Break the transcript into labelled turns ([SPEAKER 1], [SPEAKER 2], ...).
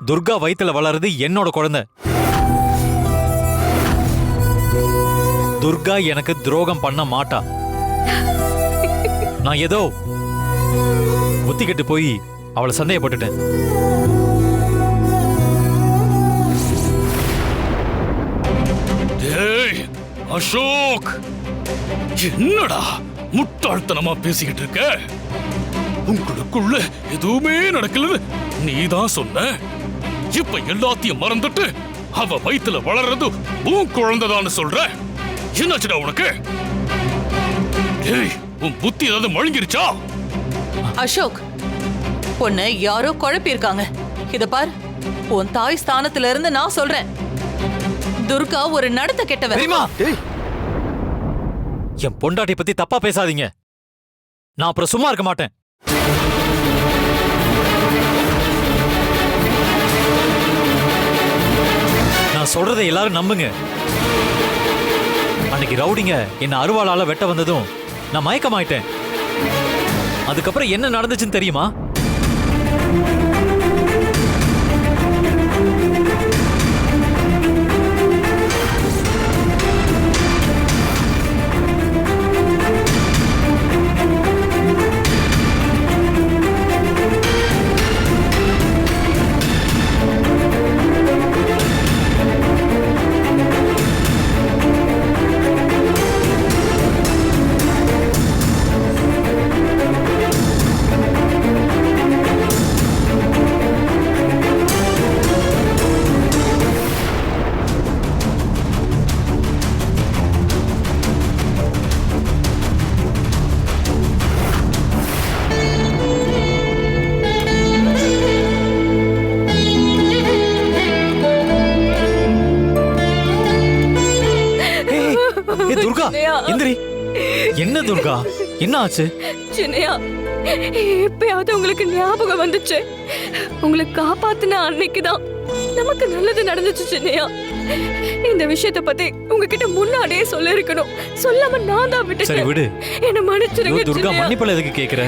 [SPEAKER 1] துர்கா வயித்துல வளருது என்னோட குழந்தை. துர்கா எனக்கு துரோகம் பண்ண மாட்டா. நான் ஏதோ புத்திக்கிட்டு போய் அவளை சந்தேகப்பட்டுட்டேன்.
[SPEAKER 2] அசோக், என்னடா முட்டாள்தனமா பேசிக்கிட்டு இருக்க? உங்களுக்குள்ள எதுவுமே நடக்கல, நீதான் சொன்ன. இப்ப எல்லாத்தையும் மறந்துட்டு அவ வயித்துல வளர்றது உன் குழந்தைதான்னு சொல்ற. என்னாச்சுடா உனக்கு? உன் புத்தி ஏதாவது மழுங்கிருச்சா?
[SPEAKER 3] அசோக், உன்னை யாரோ குழப்பியிருக்காங்க. இத பார், உன் தாய் ஸ்தானத்துல இருந்து நான் சொல்றேன், துர்கா ஒரு நடத்த கெட்டவ.
[SPEAKER 1] என் பொண்டாட்டி பத்தி தப்பா பேசாதீங்க. நான் அப்புறம் சும்மா இருக்க மாட்டேன். நான் சொல்றதை எல்லாரும் நம்புங்க. அன்னைக்கு ரவுடிங்க என்ன அருவாளால வெட்ட வந்ததும் நான் மயக்கமாயிட்டேன். அதுக்கப்புறம் என்ன நடந்துச்சுன்னு தெரியுமா? துர்கா, எந்திரி. என்ன துர்கா, என்ன ஆச்சு?
[SPEAKER 4] சின்னையா, எப்பயாவது உங்களுக்கு ஞாபகம் வந்துச்சு. உங்களை காப்பாத்தின அன்னைக்குதான் நமக்கு நல்லது நடந்துச்சு சின்னையா. இந்த விஷயத்தை பத்தி உங்ககிட்ட முன்னாடியே சொல்ல இருக்கணும். சொல்லாம நான் தான் விட்டுட்டேன்.
[SPEAKER 1] சரி விடு.
[SPEAKER 4] என்ன மன்னிச்சிருங்க
[SPEAKER 1] துர்கா. மன்னிப்பல எதுக்கு கேக்குற?